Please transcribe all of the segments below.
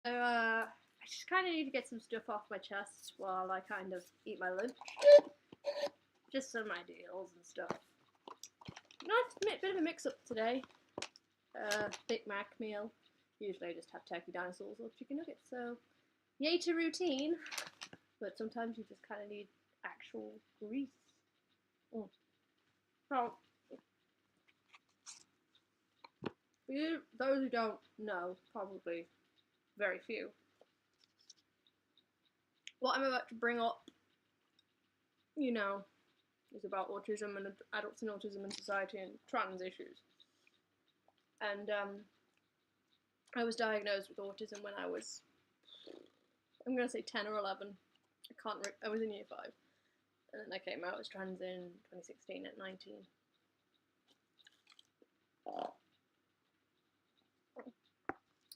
I just kind of need to get some stuff off my chest while I kind of eat my lunch. Just some ideals and stuff. Nice bit of a mix-up today. Big Mac meal. Usually I just have turkey dinosaurs or chicken nuggets, so yay to routine. But sometimes you just kind of need actual grease. Mm. So, those who don't know, probably very few, what I'm about to bring up, you know, is about autism and adults in Autism and Society and trans issues. And I was diagnosed with autism when I was, I'm going to say 10 or 11. I was in year 5. And then I came out as trans in 2016 at 19.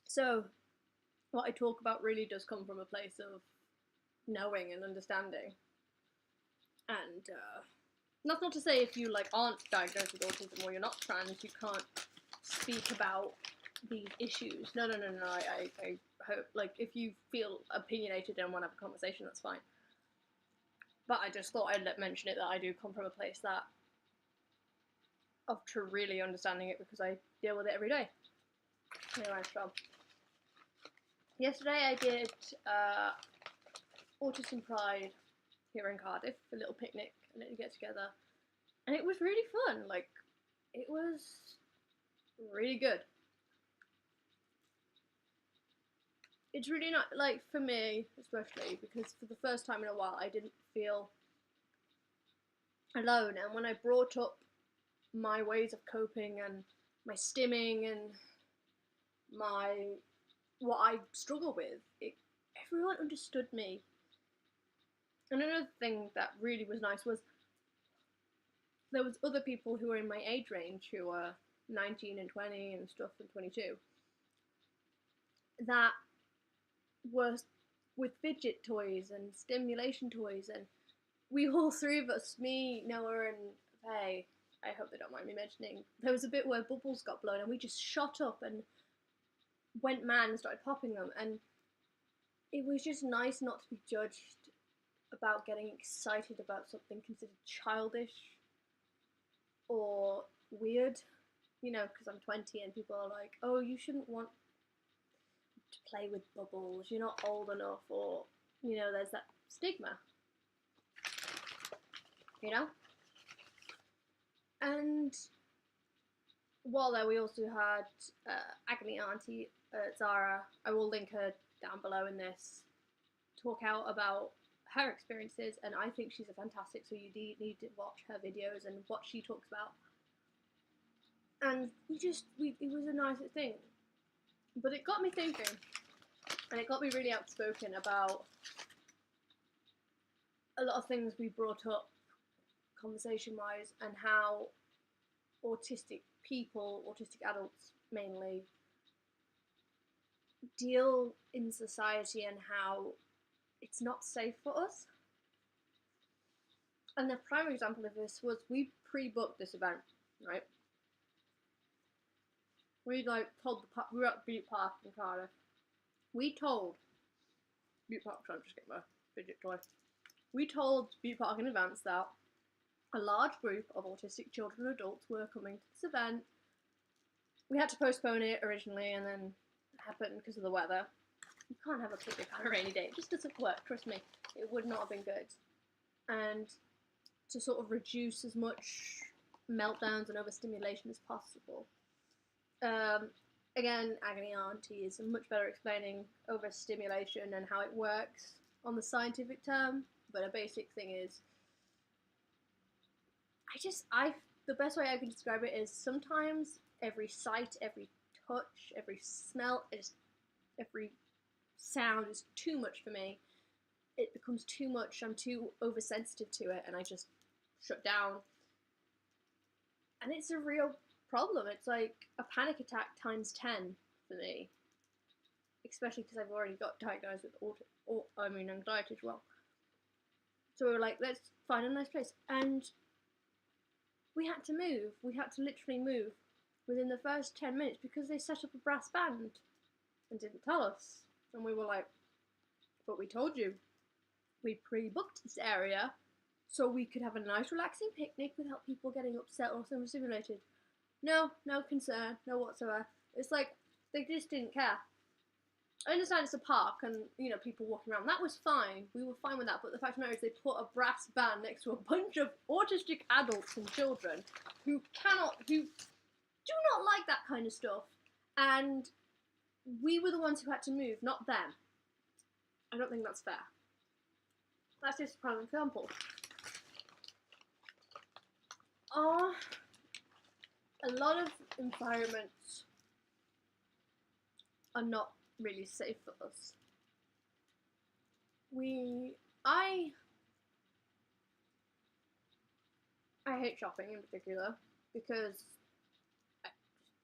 So, what I talk about really does come from a place of knowing and understanding. And that's not to say if you aren't diagnosed with autism or you're not trans, you can't speak about these issues. No. I hope, if you feel opinionated and want to have a conversation, that's fine. But I just thought I'd mention it, that I do come from a place of really understanding it, because I deal with it every day. Anyway, so yesterday I did Autism Pride here in Cardiff, a little picnic, a little get together, and it was really fun. It was really good. It's really not, for me especially, because for the first time in a while I didn't feel alone, and when I brought up my ways of coping and my stimming and what I struggle with, everyone understood me. And another thing that really was nice was there was other people who were in my age range, who were 19 and 20 and stuff, and 22, that were with fidget toys and stimulation toys, and we all three of us, me, Noah, and Faye, I hope they don't mind me mentioning, there was a bit where bubbles got blown and we just shot up and went mad and started popping them, and it was just nice not to be judged about getting excited about something considered childish or weird, because I'm 20 and people are like, oh, you shouldn't want to play with bubbles, you're not old enough, or, there's that stigma, And while there, we also had Agony Auntie, Zara, I will link her down below in this, talk out about her experiences, and I think she's a fantastic, so you need to watch her videos and what she talks about. And it was a nice thing, but it got me thinking, and it got me really outspoken about a lot of things we brought up conversation-wise, and how autistic people, autistic adults mainly, deal in society, and how it's not safe for us. And the primary example of this was, we pre-booked this event, right? We told we were at Butte Park in Cardiff. We told Butte Park, I'm just getting my fidget toy. We told Butte Park in advance that a large group of autistic children and adults were coming to this event. We had to postpone it originally, and then it happened because of the weather. You can't have a picnic on a rainy day. It just doesn't work, trust me. It would not have been good. And to sort of reduce as much meltdowns and overstimulation as possible. Again, Agony Auntie is much better explaining overstimulation and how it works on the scientific term, but a basic thing is, the best way I can describe it is, sometimes every sight, every touch, every smell, every sound is too much for me. It becomes too much, I'm too oversensitive to it, and I just shut down. And it's a real problem. It's like a panic attack times 10 for me. Especially because I've already got diagnosed with anxiety as well. So we were like, let's find a nice place. And we had to move. We had to literally move within the first 10 minutes because they set up a brass band and didn't tell us. And we were like, but we told you, we pre-booked this area so we could have a nice relaxing picnic without people getting upset or overstimulated. No, no concern, no whatsoever. It's like, they just didn't care. I understand it's a park and, you know, people walking around. That was fine. We were fine with that. But the fact of the matter is they put a brass band next to a bunch of autistic adults and children who do not like that kind of stuff. And we were the ones who had to move, not them. I don't think that's fair. That's just a prime example. A lot of environments are not really safe for us. I hate shopping in particular because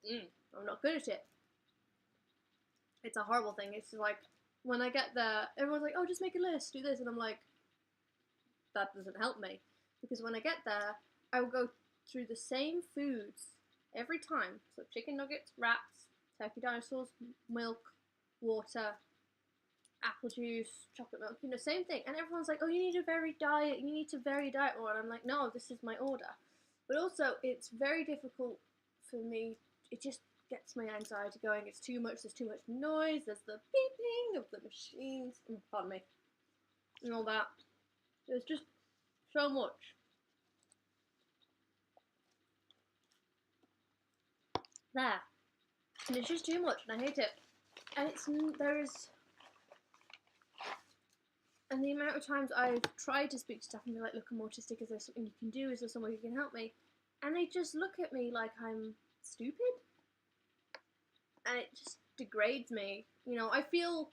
I'm not good at it. It's a horrible thing. It's like when I get there, everyone's like, "Oh, just make a list, do this," and I'm like, that doesn't help me, because when I get there, I will go through the same foods every time. So chicken nuggets, wraps, turkey dinosaurs, milk, water, apple juice, chocolate milk, you know, same thing. And everyone's like, "Oh, you need to vary diet, you need to vary diet more," and I'm like, no, this is my order. But also, it's very difficult for me. It just gets my anxiety going. It's too much. There's too much noise. There's the beeping of the machines. Pardon me. And all that. There's just so much. There. And it's just too much, and I hate it. And and the amount of times I've tried to speak to staff and be like, "Look, I'm autistic, is there something you can do? Is there someone who can help me?" And they just look at me like I'm stupid. And it just degrades me. You know, I feel,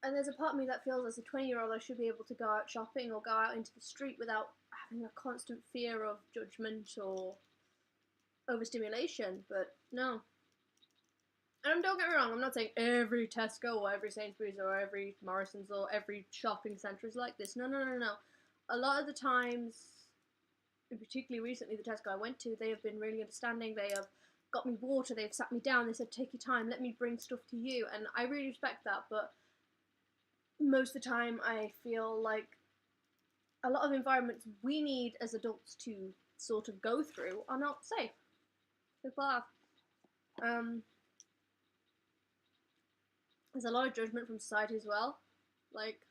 and there's a part of me that feels as a 20-year-old I should be able to go out shopping or go out into the street without having a constant fear of judgment or overstimulation, but no. And don't get me wrong, I'm not saying every Tesco or every Sainsbury's or every Morrison's or every shopping centre is like this. No. A lot of the times, and particularly recently the Tesco I went to, they have been really understanding. They have got me water, they've sat me down, they said, "Take your time, let me bring stuff to you," and I really respect that. But most of the time I feel like a lot of environments we need as adults to sort of go through are not safe. There's a lot of judgment from society as well. Like,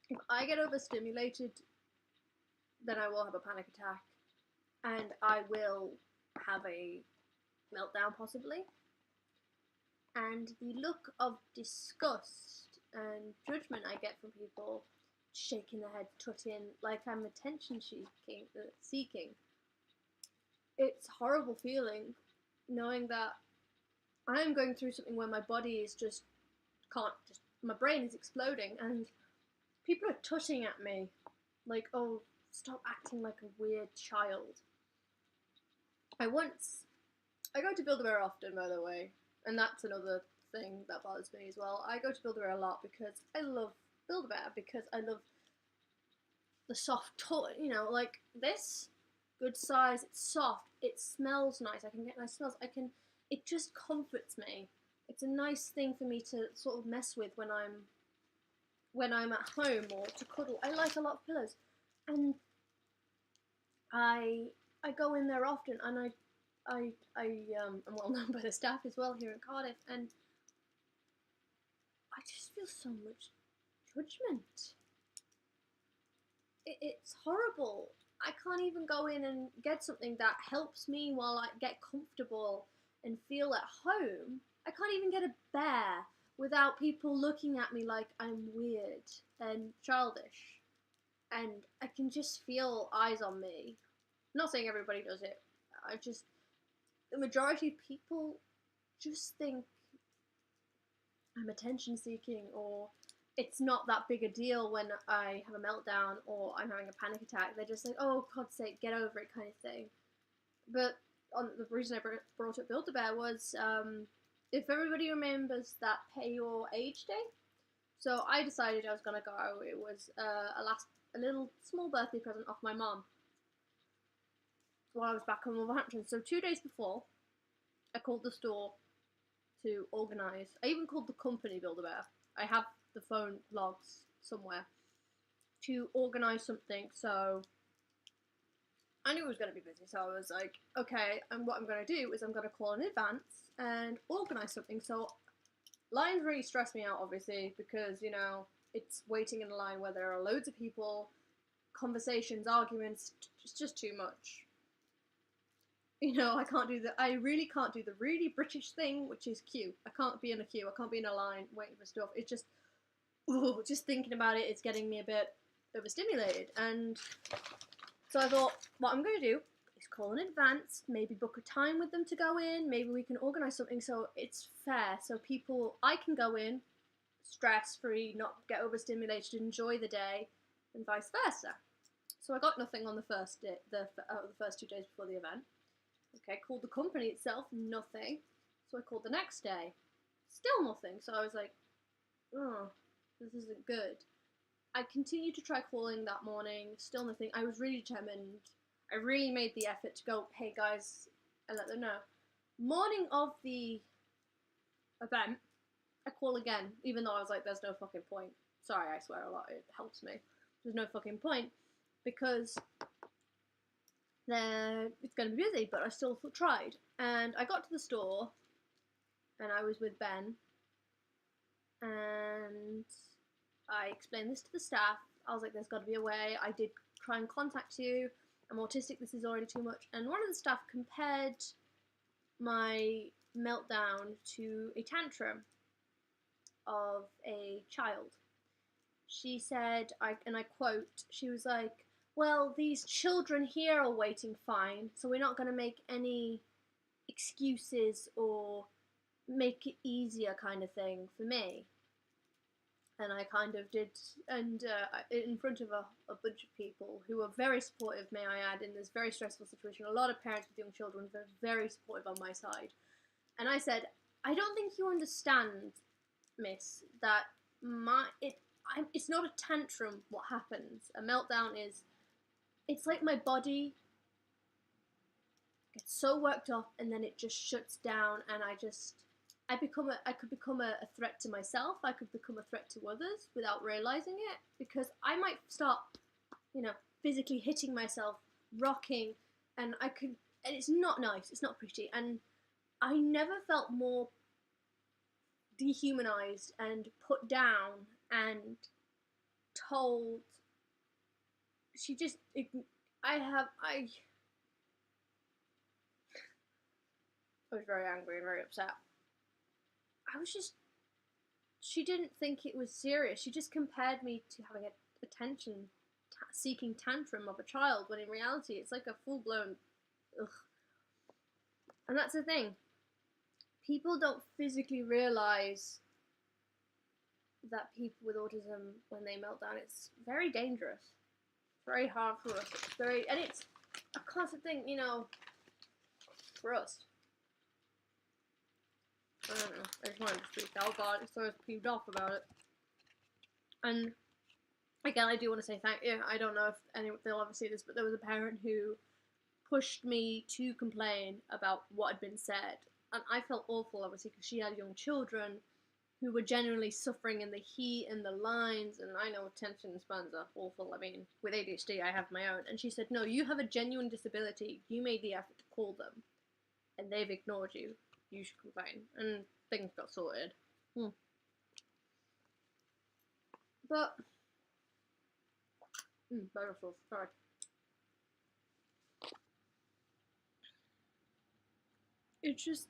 if I get overstimulated, then I will have a panic attack, and I will have a meltdown possibly. And the look of disgust and judgment I get from people shaking their head, tutting, like I'm attention seeking. It's a horrible feeling, knowing that I'm going through something where my body is my brain is exploding, and people are tutting at me, like, "Oh, stop acting like a weird child." I go to Build-A-Bear often, by the way, and that's another thing that bothers me as well. I go to Build-A-Bear a lot because I love Build-A-Bear, because I love the soft toy, you know, like this, good size, it's soft, it smells nice, I can get nice smells, it just comforts me. It's a nice thing for me to sort of mess with when I'm at home, or to cuddle. I like a lot of pillows, and I go in there often, and I am well known by the staff as well here in Cardiff, and I just feel so much judgment. It's horrible. I can't even go in and get something that helps me while I get comfortable and feel at home. I can't even get a bear without people looking at me like I'm weird and childish. And I can just feel eyes on me. I'm not saying everybody does it. The majority of people just think I'm attention seeking, or it's not that big a deal when I have a meltdown or I'm having a panic attack. They're just like, "Oh, God's sake, get over it," kind of thing. But the reason I brought up Build-A-Bear was, if everybody remembers that Pay Your Age Day, so I decided I was going to go. It was a little small birthday present off my mom. while I was back in Wolverhampton. So 2 days before, I called the store to organise. I even called the company Build-A-Bear. I have the phone logs somewhere to organise something. So I knew it was going to be busy. So I was like, okay, and what I'm going to do is I'm going to call in advance and organise something. So lines really stress me out, obviously, because, you know, it's waiting in a line where there are loads of people, conversations, arguments, it's just too much. You know, I really can't do the really British thing, which is queue. I can't be in a queue, I can't be in a line waiting for stuff. It's just, ooh, just thinking about it, it's getting me a bit overstimulated. And so I thought, what I'm going to do is call in advance, maybe book a time with them to go in, maybe we can organise something so it's fair, so I can go in stress-free, not get overstimulated, enjoy the day, and vice versa. So I got nothing on the first day, the first 2 days before the event. Okay, called the company itself, nothing. So I called the next day, still nothing. So I was like, oh, this isn't good. I continued to try calling that morning, still nothing. I was really determined. I really made the effort to go, hey guys, and let them know. Morning of the event, I call again, even though I was like, there's no fucking point. Sorry, I swear a lot, it helps me. There's no fucking point, because it's going to be busy, but I still tried. And I got to the store, and I was with Ben, and I explained this to the staff. I was like, there's got to be a way. I did try and contact you. I'm autistic, this is already too much. And one of the staff compared my meltdown to a tantrum of a child. She said, and I quote, she was like, well, these children here are waiting fine, so we're not going to make any excuses or make it easier kind of thing for me. And I kind of did, and in front of a bunch of people who were very supportive, may I add, in this very stressful situation. A lot of parents with young children were very supportive on my side. And I said, I don't think you understand, miss, that it's not a tantrum what happens. A meltdown is, it's like my body gets so worked up and then it just shuts down, and I could become a threat to myself. I could become a threat to others without realizing it, because I might start, you know, physically hitting myself, rocking, and it's not nice, it's not pretty, and I never felt more dehumanized and put down and told. I was very angry and very upset. She didn't think it was serious. She just compared me to having a attention-seeking tantrum of a child, when in reality it's like a full-blown ugh. And that's the thing. People don't physically realise that people with autism, when they melt down, it's very dangerous. It's very hard for us. And it's a constant thing, you know, for us. I don't know. I just wanted to speak out about it, so I was peeved off about it. And again, I do want to say thank you. I don't know if they'll ever see this, but there was a parent who pushed me to complain about what had been said. And I felt awful, obviously, because she had young children who were genuinely suffering in the heat and the lines. And I know attention spans are awful. I mean, with ADHD, I have my own. And she said, no, you have a genuine disability. You made the effort to call them, and they've ignored you. You should complain. And things got sorted. But better sauce, sorry. It's just,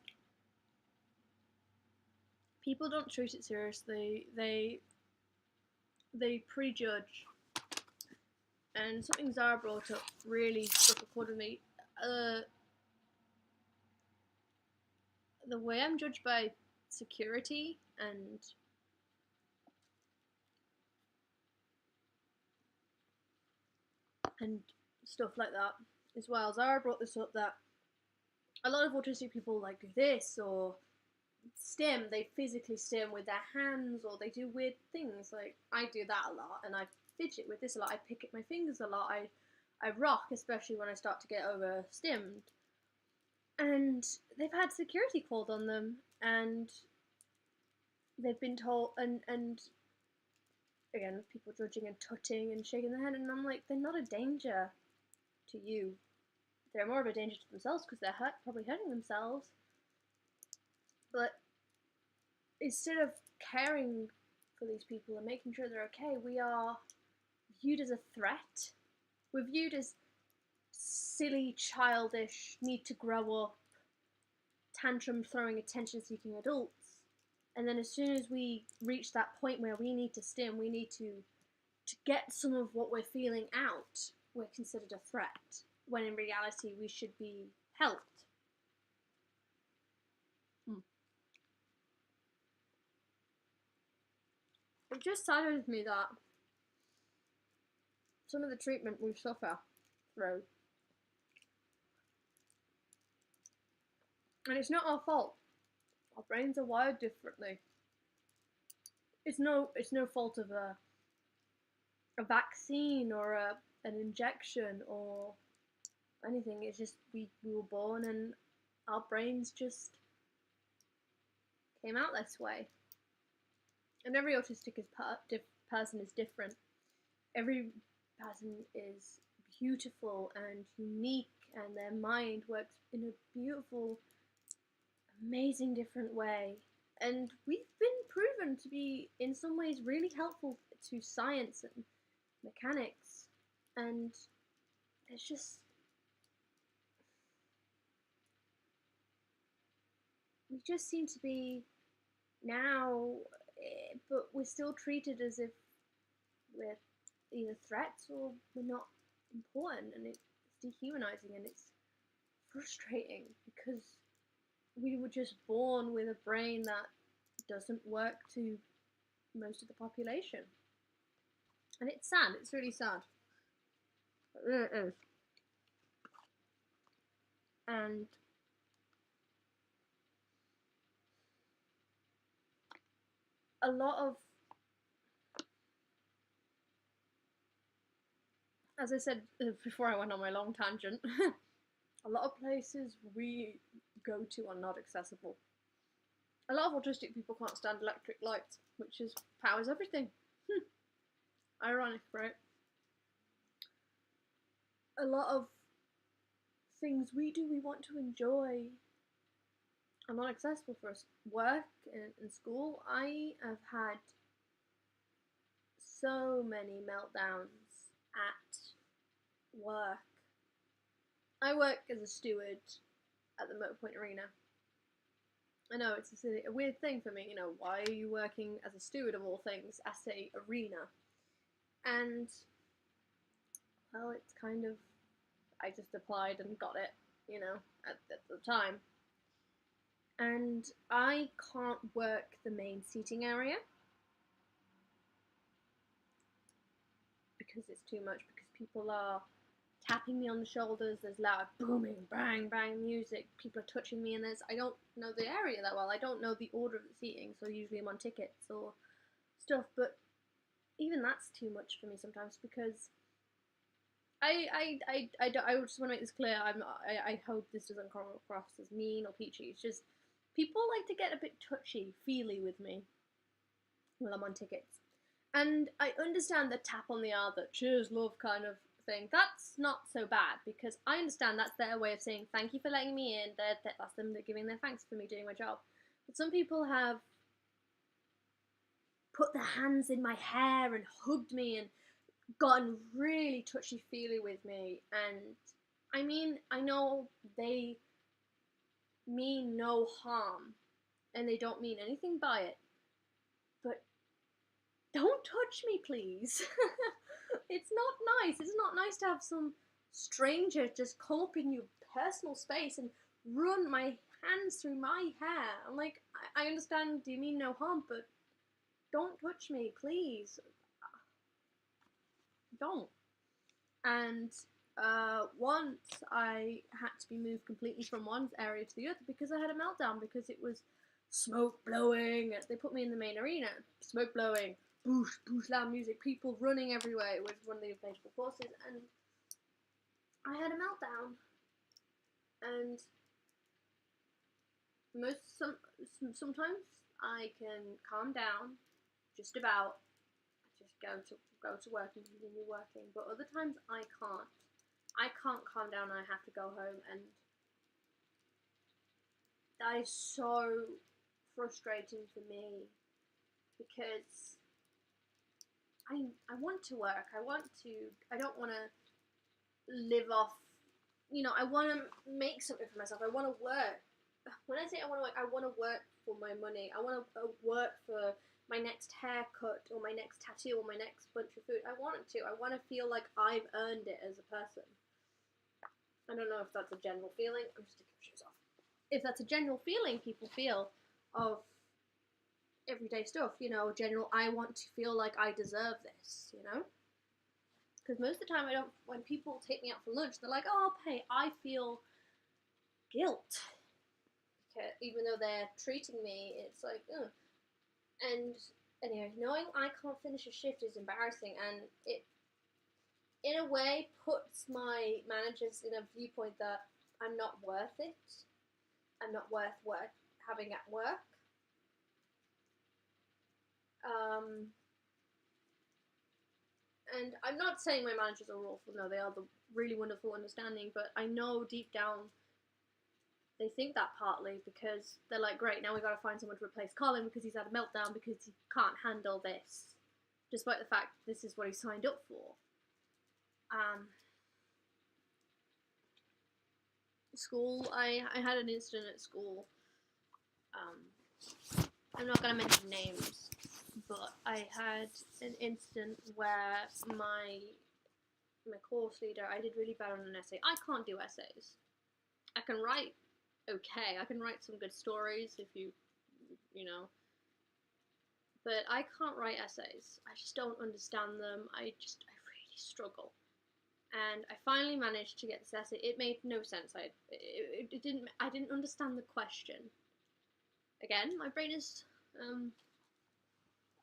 people don't treat it seriously. They prejudge. And something Zara brought up really struck a chord with me. The way I'm judged by security and stuff like that as well. Zara brought this up, that a lot of autistic people like do this, or stim, they physically stim with their hands, or they do weird things. Like, I do that a lot, and I fidget with this a lot. I pick at my fingers a lot. I rock, especially when I start to get overstimmed. And they've had security called on them, and they've been told, and again, people judging and tutting and shaking their head, and I'm like, they're not a danger to you. They're more of a danger to themselves because they're probably hurting themselves. But instead of caring for these people and making sure they're okay, we are viewed as a threat. We're viewed as silly, childish, need to grow up, tantrum throwing, attention seeking adults. And then as soon as we reach that point where we need to stim, we need to get some of what we're feeling out, we're considered a threat, when in reality we should be helped. It just saddens me that some of the treatment we suffer through, and it's not our fault. Our brains are wired differently. It's no fault of a vaccine or an injection or anything. It's just we were born and our brains just came out this way. And every autistic person is different. Every person is beautiful and unique, and their mind works in a beautiful, amazing different way. And we've been proven to be, in some ways, really helpful to science and mechanics. And there's just, we just seem to be now, but we're still treated as if we're either threats or we're not important, and it's dehumanizing and it's frustrating because we were just born with a brain that doesn't work to most of the population. And it's sad, it's really sad. It really is. And a lot of, as I said before I went on my long tangent, a lot of places we go to are not accessible. A lot of autistic people can't stand electric lights, which powers everything. Ironic, right? A lot of things we do, we want to enjoy, are not accessible for us. Work and school, I have had so many meltdowns at work. I work as a steward at the Motorpoint Arena. I know it's a weird thing for me, why are you working as a steward of all things at a arena? And, well, it's kind of, I just applied and got it, at the time. And I can't work the main seating area because it's too much, because people are tapping me on the shoulders, there's loud booming, bang, bang music, people are touching me, and I don't know the area that well, I don't know the order of the seating, so usually I'm on tickets or stuff, but even that's too much for me sometimes, because I just want to make this clear, I hope this doesn't come across as mean or peachy, it's just, people like to get a bit touchy-feely with me when I'm on tickets, and I understand the tap on the arm, that cheers love kind of thing. That's not so bad, because I understand that's their way of saying thank you for letting me in, that's them giving their thanks for me doing my job. But some people have put their hands in my hair and hugged me and gotten really touchy-feely with me, and I mean, I know they mean no harm and they don't mean anything by it, but don't touch me, please. It's not nice. It's not nice to have some stranger just come up in your personal space and run my hands through my hair. I'm like, I understand you mean no harm, but don't touch me, please. Don't. And once I had to be moved completely from one area to the other because I had a meltdown, because it was smoke blowing. They put me in the main arena, smoke blowing, boosh, boosh, loud music, people running everywhere. It was one of the inflatable courses, and I had a meltdown, and sometimes I can calm down, just about, just go to work and continue working. But other times I can't. I can't calm down. I have to go home, and that is so frustrating for me because I want to work. I don't want to live off. I want to make something for myself. I want to work. When I say I want to work, I want to work for my money. I want to work for my next haircut or my next tattoo or my next bunch of food. I want to. I want to feel like I've earned it as a person. I don't know if that's a general feeling. I'm just taking my shoes off. If that's a general feeling people feel of everyday stuff, general, I want to feel like I deserve this, Because most of the time, when people take me out for lunch, they're like, oh, I'll pay. I feel guilt. Okay, even though they're treating me, it's like, ugh. And anyway, knowing I can't finish a shift is embarrassing, and it, in a way, puts my managers in a viewpoint that I'm not worth it. I'm not worth having at work. And I'm not saying my managers are awful. No, they are really wonderful, understanding. But I know deep down they think that partly because they're like, great, now we got to find someone to replace Colin because he's had a meltdown because he can't handle this, despite the fact this is what he signed up for. School, I had an incident at school. I'm not going to mention names, but I had an incident where my course leader, I did really bad on an essay. I can't do essays. I can write okay. I can write some good stories if you know. But I can't write essays. I just don't understand them. I really struggle. And I finally managed to get this essay. It made no sense. I didn't understand the question. Again, my brain is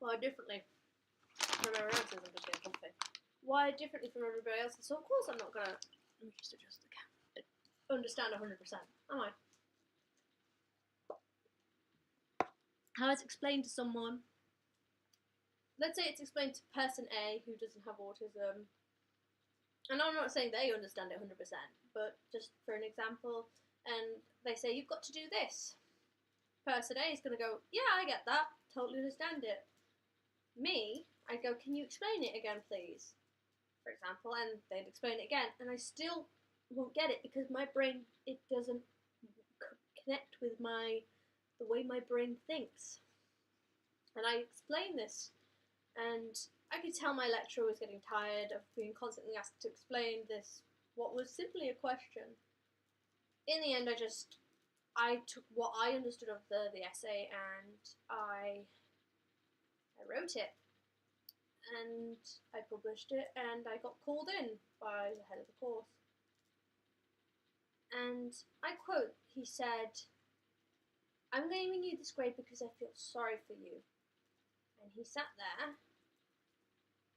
wired differently from everyone else's. I'm just getting comfy. Wired differently from everybody else. So of course I'm not gonna. Let me just adjust the camera. Understand 100%. Am I? How it's explained to someone. Let's say it's explained to person A who doesn't have autism. And I'm not saying they understand it 100%, but just for an example, and they say, you've got to do this. Person A is going to go, yeah, I get that, totally understand it. Me, I'd go, can you explain it again, please? For example, and they'd explain it again, and I still won't get it because my brain, it doesn't connect with the way my brain thinks. And I explain this, and I could tell my lecturer was getting tired of being constantly asked to explain this, what was simply a question. In the end, I took what I understood of the essay and I wrote it. And I published it, and I got called in by the head of the course. And I quote, he said, I'm giving you this grade because I feel sorry for you. And he sat there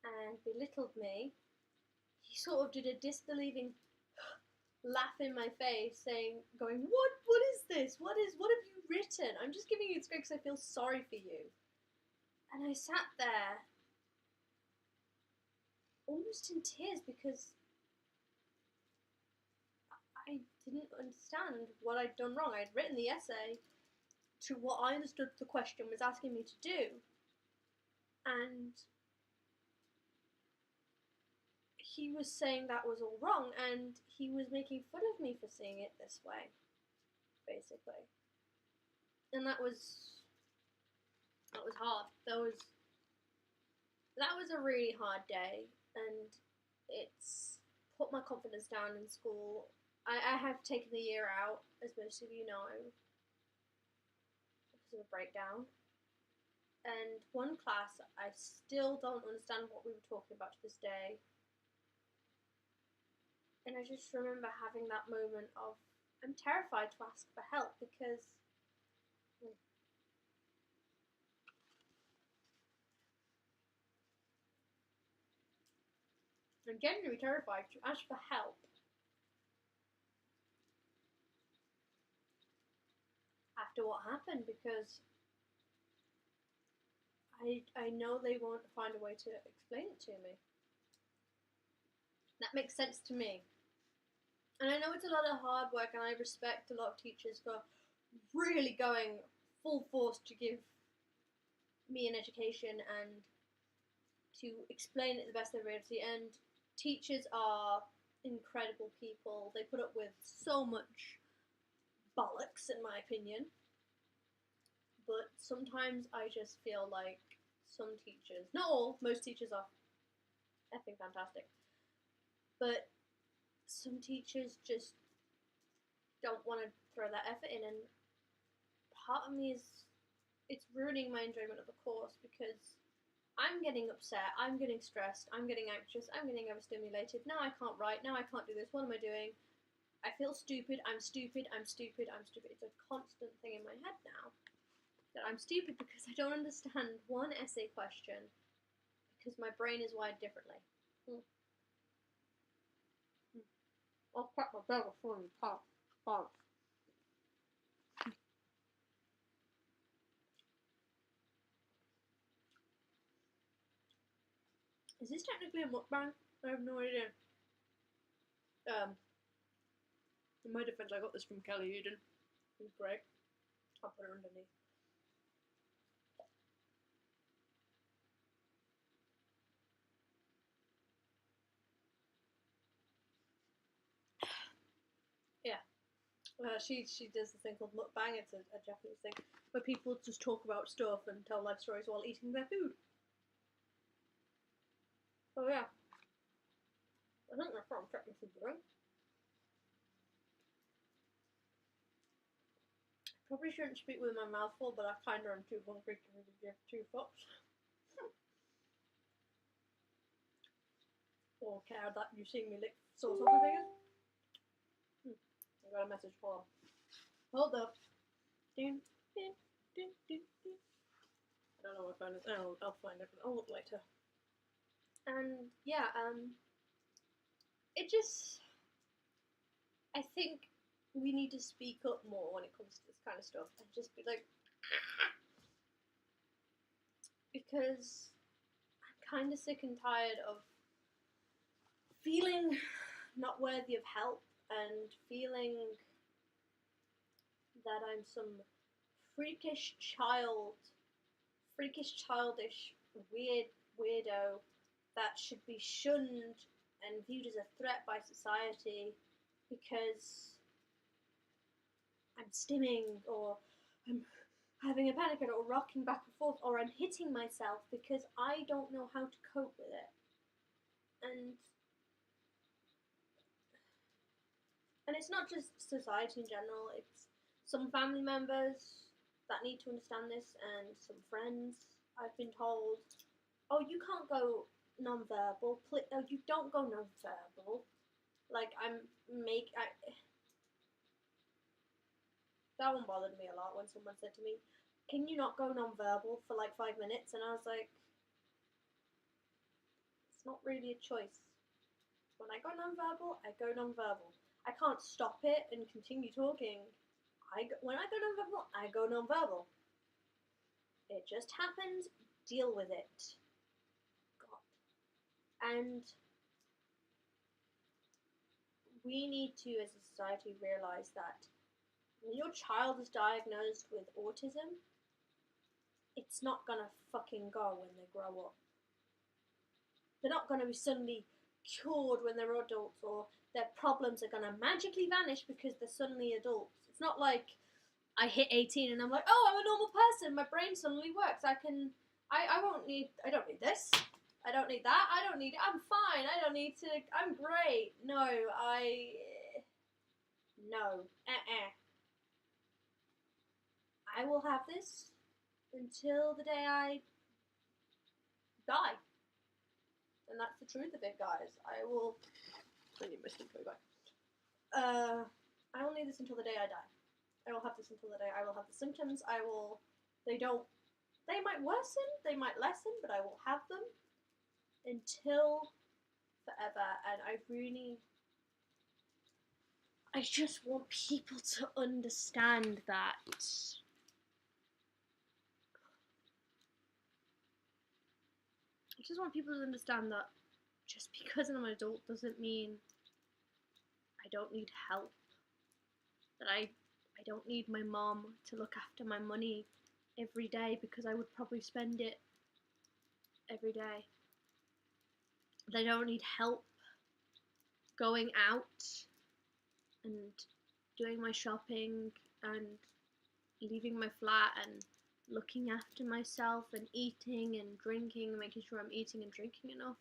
and belittled me. He sort of did a disbelieving laugh in my face, going, what is this? What have you written? I'm just giving you this grade because I feel sorry for you. And I sat there almost in tears because I didn't understand what I'd done wrong. I'd written the essay to what I understood the question was asking me to do. And he was saying that was all wrong, and he was making fun of me for seeing it this way, basically. And that was hard. That was a really hard day, and it's put my confidence down in school. I have taken the year out, as most of you know, because of a breakdown. And one class, I still don't understand what we were talking about to this day. And I just remember having that moment of, I'm terrified to ask for help because I'm genuinely terrified to ask for help after what happened, because I know they won't find a way to explain it to me. That makes sense to me. And I know it's a lot of hard work, and I respect a lot of teachers for really going full force to give me an education and to explain it the best of their ability. And teachers are incredible people. They put up with so much bollocks, in my opinion. But sometimes I just feel like some teachers, not all, most teachers are effing fantastic, but some teachers just don't want to throw that effort in, and part of me is, it's ruining my enjoyment of the course, because I'm getting upset, I'm getting stressed, I'm getting anxious, I'm getting overstimulated. Now I can't write, now I can't do this, what am I doing? I feel stupid, I'm stupid, I'm stupid, I'm stupid. It's a constant thing in my head now, that I'm stupid because I don't understand one essay question, because my brain is wired differently. I'll crack my bell before you pop. Is this technically a mukbang? I have no idea. In my defense, I got this from Kelly Eden. It was great. I'll put it underneath. Yeah. She does the thing called mukbang. It's a Japanese thing where people just talk about stuff and tell life stories while eating their food. Oh yeah. I think that's what I'm technically doing. Probably shouldn't speak with my mouth full, but I kinda am too hungry to really give two fucks. Or care that you see me lick sauce off my fingers. I got a message for him. Hold up. Ding, ding, ding, ding, ding. I don't know what phone it is. I'll find it. I'll look later. And yeah, it just, I think we need to speak up more when it comes to this kind of stuff, and just be like, because I'm kind of sick and tired of feeling not worthy of help, and feeling that I'm some freakish, childish, weirdo that should be shunned and viewed as a threat by society because I'm stimming, or I'm having a panic attack, or rocking back and forth, or I'm hitting myself because I don't know how to cope with it. And it's not just society in general, it's some family members that need to understand this, and some friends. I've been told, oh, you can't go non-verbal, oh, you don't go non-verbal. Like, that one bothered me a lot when someone said to me, can you not go non-verbal for like 5 minutes? And I was like, it's not really a choice. When I go non-verbal, I go non-verbal. I can't stop it and continue talking. When I go non-verbal, I go non-verbal. It just happens. Deal with it. God. And we need to, as a society, realise that when your child is diagnosed with autism, it's not gonna fucking go when they grow up. They're not gonna be suddenly cured when they're adults, or their problems are gonna magically vanish because they're suddenly adults. It's not like I hit 18 and I'm like, oh, I'm a normal person, my brain suddenly works. I don't need this. I don't need that. I'm fine. I'm great. No. I will have this until the day I die. And that's the truth of it, guys. I will need this until the day I die. I will have this until the day I will have the symptoms. They might worsen, they might lessen, but I will have them until forever. And I just want people to understand that just want people to understand that just because I'm an adult doesn't mean I don't need help. That I don't need my mom to look after my money every day, because I would probably spend it every day. That I don't need help going out and doing my shopping and leaving my flat and looking after myself and eating and drinking, making sure I'm eating and drinking enough.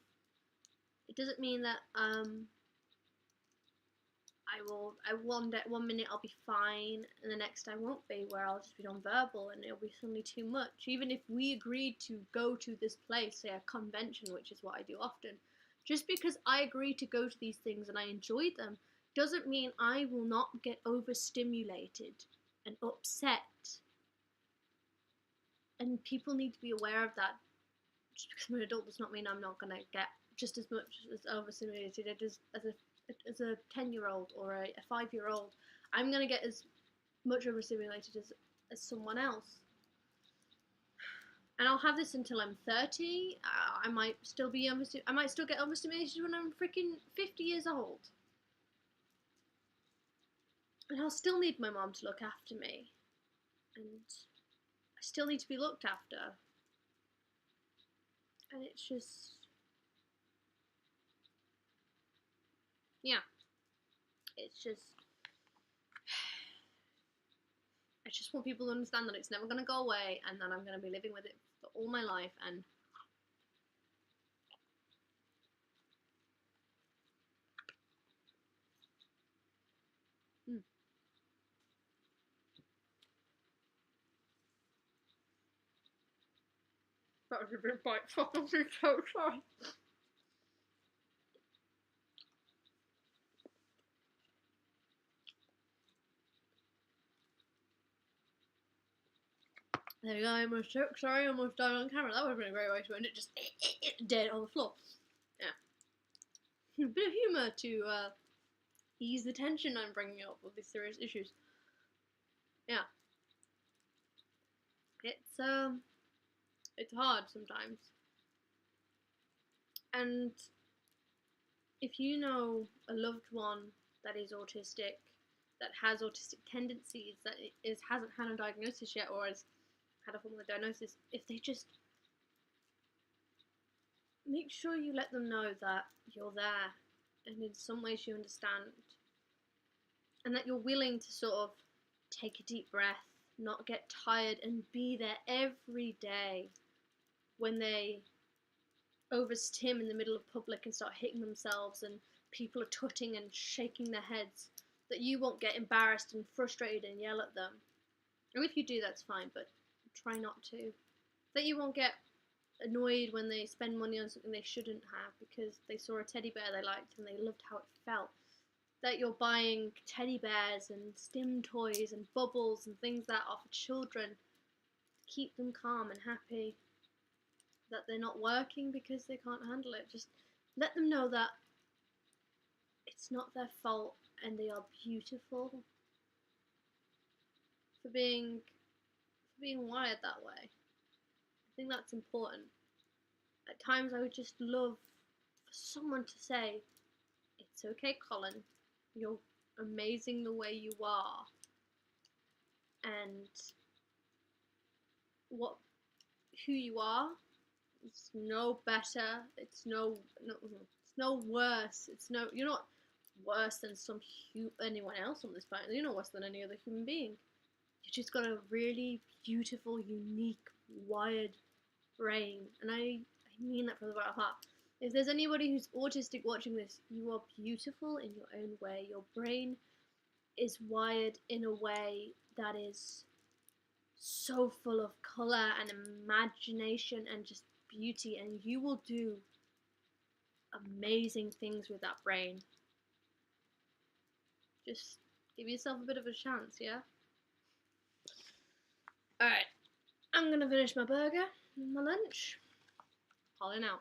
It doesn't mean that one minute I'll be fine and the next I won't be, where I'll just be non-verbal and it'll be suddenly too much. Even if we agreed to go to this place, say a convention, which is what I do often, just because I agree to go to these things and I enjoy them, doesn't mean I will not get overstimulated and upset. And people need to be aware of that. Just because I'm an adult does not mean I'm not going to get just as much as overstimulated as a 10-year-old or a 5-year-old. I'm going to get as much overstimulated as someone else. And I'll have this until I'm 30. I might still get overstimulated when I'm freaking 50 years old. And I'll still need my mom to look after me. And I still need to be looked after. And it's just... yeah. It's just... I just want people to understand that it's never going to go away and that I'm going to be living with it for all my life. And that was a big bite. I'm so sorry. There we go, I'm so sorry, I almost died on camera. That would have been a great way to end it, just dead on the floor. Yeah. A bit of humour to ease the tension I'm bringing up with these serious issues. Yeah. It's hard sometimes. And if you know a loved one that is autistic, that has autistic tendencies, that hasn't had a diagnosis yet, or has had a formal diagnosis, if they just make sure you let them know that you're there and in some ways you understand, and that you're willing to sort of take a deep breath, not get tired, and be there every day when they overstim in the middle of public and start hitting themselves and people are tutting and shaking their heads, that you won't get embarrassed and frustrated and yell at them. Or if you do, that's fine, but try not to. That you won't get annoyed when they spend money on something they shouldn't have because they saw a teddy bear they liked and they loved how it felt. That you're buying teddy bears and stim toys and bubbles and things that are for children to keep them calm and happy. That they're not working because they can't handle it. Just let them know that it's not their fault and they are beautiful for being wired that way. I think that's important. At times I would just love for someone to say, it's okay, Colin, you're amazing the way you are, and who you are, it's no better, it's no worse, you're not worse than anyone else on this planet, you're not worse than any other human being. You just got a really beautiful, unique, wired brain, and I mean that from the bottom of my heart. If there's anybody who's autistic watching this, you are beautiful in your own way. Your brain is wired in a way that is so full of colour and imagination and just beauty, and you will do amazing things with that brain. Just give yourself a bit of a chance, yeah? Alright, I'm gonna finish my burger and my lunch. Calling out.